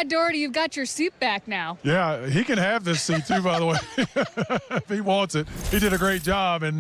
Brad Doherty, you've got your seat back now. Yeah, he can have this seat too, by the way, if he wants it. He did a great job, and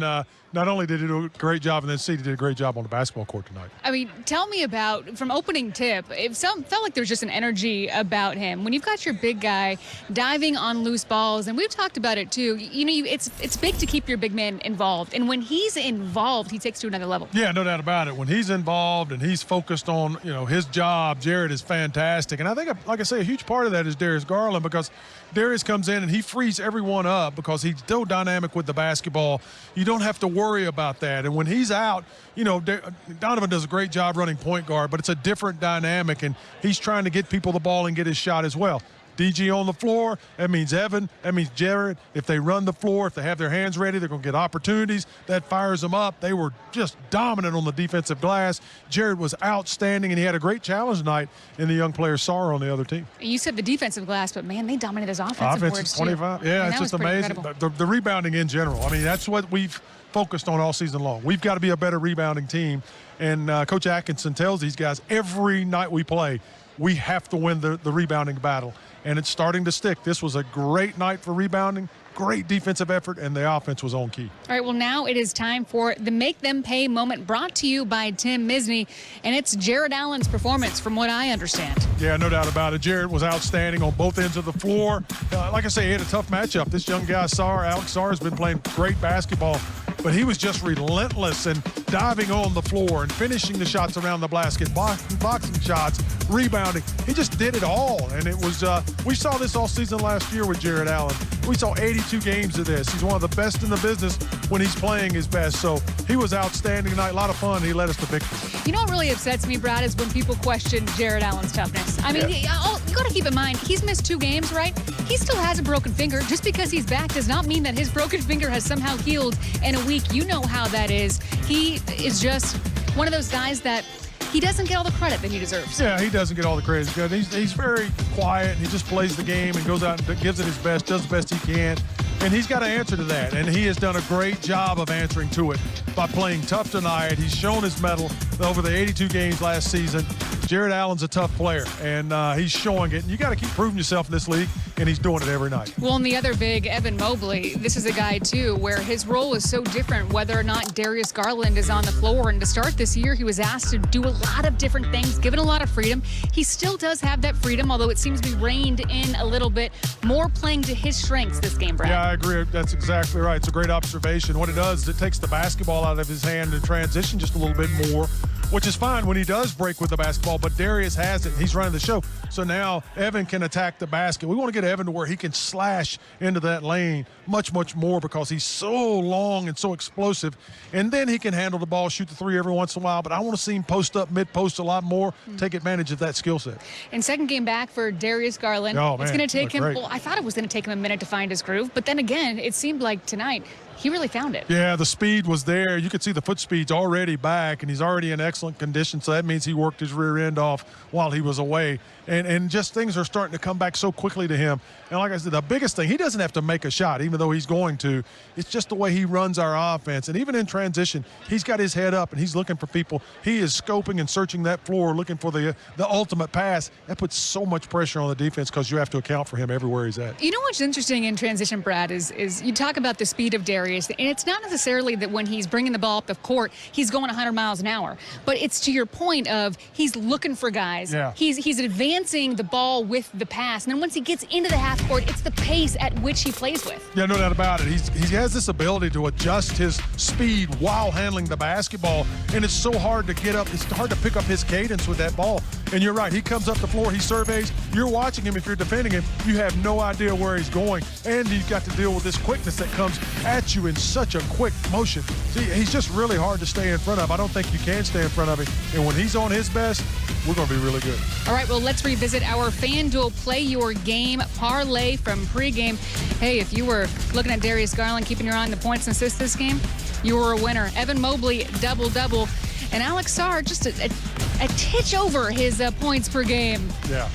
not only did he do a great job in this seat, he did a great job on the basketball court tonight. I mean, tell me about, from opening tip, it felt like there's just an energy about him. When you've got your big guy diving on loose balls, and we've talked about it too, it's big to keep your big man involved. And when he's involved, he takes to another level. Yeah, no doubt about it. When he's involved and he's focused on, his job, Jared is fantastic. And I think, like I say, a huge part of that is Darius Garland, because Darius comes in and he frees everyone up because he's so dynamic with the basketball. You don't have to worry about that. And when he's out, Donovan does a great job running point guard, but it's a different dynamic, and he's trying to get people the ball and get his shot as well. DG on the floor, that means Evan, that means Jared. If they run the floor, if they have their hands ready, they're going to get opportunities. That fires them up. They were just dominant on the defensive glass. Jared was outstanding, and he had a great challenge tonight in the young player Sarr on the other team. You said the defensive glass, but, man, they dominated his offensive boards, 25. Yeah, it's just amazing. The rebounding in general. I mean, that's what we've focused on all season long. We've got to be a better rebounding team. And Coach Atkinson tells these guys every night we play, we have to win the rebounding battle. And it's starting to stick. This was a great night for rebounding, great defensive effort, and the offense was on key. All right, well, now it is time for the Make Them Pay moment, brought to you by Tim Misney, and it's Jared Allen's performance, from what I understand. Yeah, no doubt about it. Jared was outstanding on both ends of the floor. Like I say, he had a tough matchup. This young guy, Alex Sarr, has been playing great basketball, but he was just relentless and diving on the floor and finishing the shots around the basket, boxing shots, rebounding. He just did it all, and it was we saw this all season last year with Jared Allen. We saw 82 games of this. He's one of the best in the business when he's playing his best. So he was outstanding tonight. A lot of fun. He led us to victory. You know what really upsets me, Brad, is when people question Jared Allen's toughness. I mean, you got to keep in mind, he's missed 2 games, right? He still has a broken finger. Just because he's back does not mean that his broken finger has somehow healed in a week. You know how that is. He is just one of those guys that he doesn't get all the credit that he deserves. Yeah, he doesn't get all the credit. He's very quiet. He just plays the game and goes out and gives it his best, does the best he can. And he's got to answer to that. And he has done a great job of answering to it by playing tough tonight. He's shown his mettle over the 82 games last season. Jared Allen's a tough player, and he's showing it. And you got to keep proving yourself in this league, and he's doing it every night. Well, and the other big, Evan Mobley, this is a guy, too, where his role is so different whether or not Darius Garland is on the floor. And to start this year, he was asked to do a lot of different things, given a lot of freedom. He still does have that freedom, although it seems to be reined in a little bit, more playing to his strengths this game, Brad. Yeah, I agree. That's exactly right. It's a great observation. What it does is it takes the basketball out of his hand and transition just a little bit more, which is fine when he does break with the basketball, but Darius has it. He's running the show. So now Evan can attack the basket. We want to get Evan to where he can slash into that lane much, much more, because he's so long and so explosive. And then he can handle the ball, shoot the 3 every once in a while. But I want to see him post up, mid-post a lot more, take advantage of that skill set. And second game back for Darius Garland. Oh, man, it's going to take him, great. well, I thought it was going to take him a minute to find his groove. But then again, it seemed like tonight he really found it. Yeah, the speed was there. You could see the foot speed's already back, and he's already in excellent condition. So that means he worked his rear end off while he was away. And just things are starting to come back so quickly to him. And like I said, the biggest thing, he doesn't have to make a shot, even though he's going to. It's just the way he runs our offense. And even in transition, he's got his head up and he's looking for people. He is scoping and searching that floor, looking for the ultimate pass. That puts so much pressure on the defense because you have to account for him everywhere he's at. You know what's interesting in transition, Brad, is you talk about the speed of Darius, and it's not necessarily that when he's bringing the ball up the court, he's going 100 miles an hour. But it's to your point of he's looking for guys. Yeah. He's advancing the ball with the pass. And then once he gets into the half court, it's the pace at which he plays with. Yeah, no doubt about it. He has this ability to adjust his speed while handling the basketball, and it's so hard to get up. It's hard to pick up his cadence with that ball. And you're right. He comes up the floor. He surveys. You're watching him. If you're defending him, you have no idea where he's going. And you've got to deal with this quickness that comes at you in such a quick motion. See, he's just really hard to stay in front of. I don't think you can stay in front of him. And when he's on his best, we're going to be really good. All right, well, let's revisit our FanDuel Play Your Game parlay from pregame. Hey, if you were looking at Darius Garland, keeping your eye on the points and assists this game, you were a winner. Evan Mobley, double-double. And Alex Sarr, just a titch over his points per game. Yeah.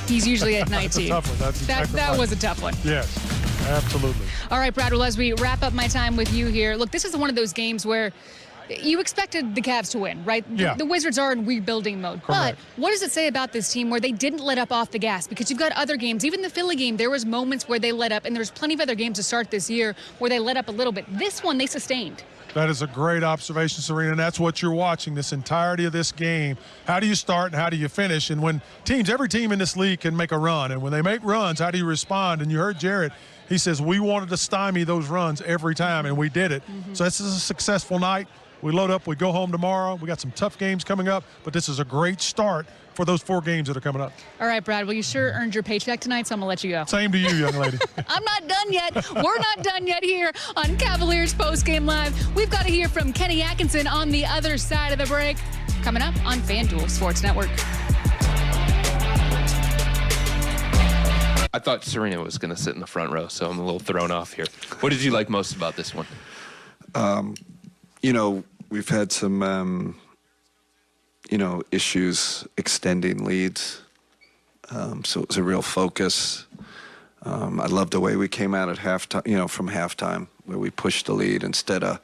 He's usually at 19. That's a tough one. That's exactly that right. was a tough one. Yes, absolutely. All right, Brad, well, as we wrap up my time with you here, look, this is one of those games where You expected the Cavs to win, right? Yeah. The Wizards are in rebuilding mode. Correct. But what does it say about this team where they didn't let up off the gas? Because you've got other games, even the Philly game, there was moments where they let up, and there was plenty of other games to start this year where they let up a little bit. This one, they sustained. That is a great observation, Serena, and that's what you're watching this entirety of this game. How do you start and how do you finish? And when every team in this league can make a run, and when they make runs, how do you respond? And you heard Jared, he says, we wanted to stymie those runs every time, and we did it. So this is a successful night. We load up, we go home tomorrow. We got some tough games coming up, but this is a great start for those 4 games that are coming up. All right, Brad, well, you sure earned your paycheck tonight, so I'm going to let you go. Same to you, young lady. I'm not done yet. We're not done yet here on Cavaliers Postgame Live. We've got to hear from Kenny Atkinson on the other side of the break. Coming up on FanDuel Sports Network. I thought Serena was going to sit in the front row, so I'm a little thrown off here. What did you like most about this one? You know, we've had some, issues extending leads. So it was a real focus. I love the way we came out at halftime, from halftime, where we pushed the lead instead of,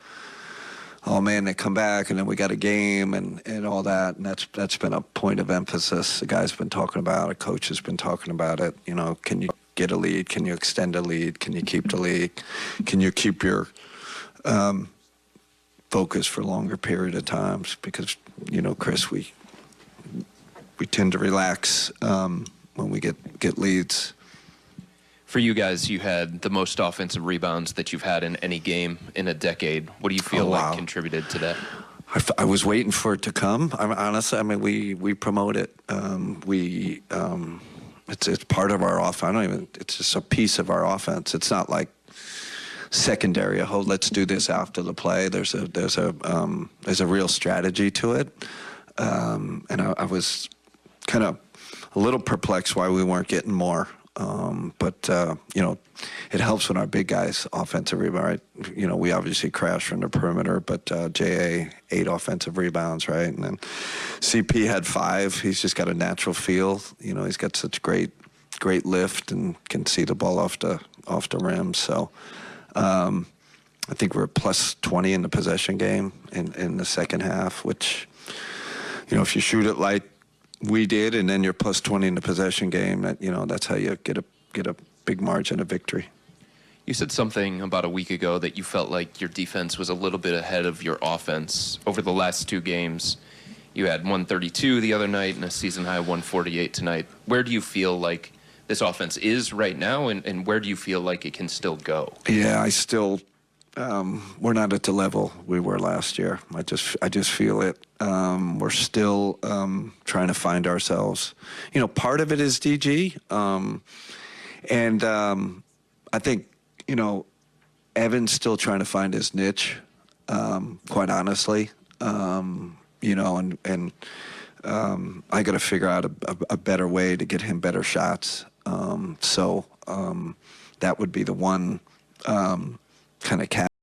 oh man, they come back and then we got a game and all that. And that's been a point of emphasis. The guys have been talking about it. Coach has been talking about it. Can you get a lead? Can you extend a lead? Can you keep the lead? Can you keep your focus for a longer period of times? Because, Chris, we tend to relax when we get leads. For you guys, you had the most offensive rebounds that you've had in any game in a decade. What do you feel like contributed to that? I was waiting for it to come. Honestly, we promote it. It's part of our offense. It's just a piece of our offense. It's not like secondary. Oh, let's do this after the play. There's a real strategy to it. And I was kind of a little perplexed why we weren't getting more. But it helps when our big guys offensive rebound, right? We obviously crash from the perimeter, but JA 8 offensive rebounds, right? And then CP had 5. He's just got a natural feel. He's got such great lift and can see the ball off the rim. So I think we're plus 20 in the possession game in the second half, which, if you shoot it like we did, and then you're plus 20 in the possession game, that's how you get a big margin of victory. You said something about a week ago that you felt like your defense was a little bit ahead of your offense. Over the last 2 games, you had 132 the other night and a season-high 148 tonight. Where do you feel like this offense is right now, and where do you feel like it can still go? Yeah, I still we're not at the level we were last year. I just feel it. We're still trying to find ourselves. Part of it is DG, and I think Evan's still trying to find his niche. Quite honestly, and I got to figure out a better way to get him better shots. So that would be the one kind of